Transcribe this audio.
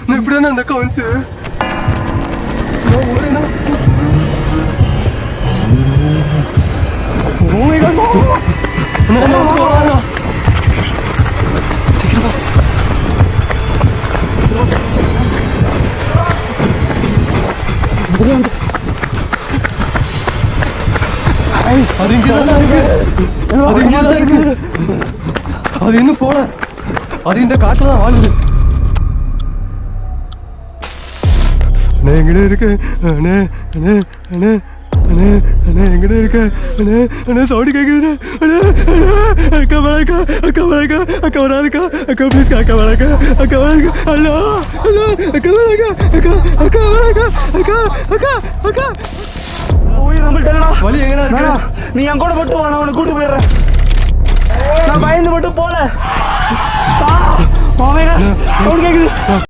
நான் இப்படிதானே அந்த அக்கா வந்துச்சு. சீக்கிரமா அது இங்கதான் இருக்கு. அது இங்கதான் இருக்கு. அது இன்னும் போல. அது இந்த காட்டுல தான் வாழுது. அண்ணே எங்கடே இருக்கு? அண்ணே அண்ணே அண்ணே அண்ணே அண்ணே எங்கடே இருக்கு? அண்ணே அண்ணே சவுண்ட் கேக்குது. அண்ணே அண்ணே அக்கா வணக்கா, அக்கா வணக்கா, அக்கா வணக்கா, அக்கா ப்ளீஸ் அக்கா வணக்கா, அக்கா வணக்கா. ஹலோ ஹலோ அக்கா வணக்கா, அக்கா அக்கா வணக்கா, அக்கா அக்கா அக்கா. உயிர் நம்மள்டா. வலி எங்கடா இருக்கு? நீ என் கூட மட்டும் வா, நான் உன்னை கூட்டு போயிடுறேன். நான் பயந்து மட்டும் போல. சவுண்ட் கேக்குது.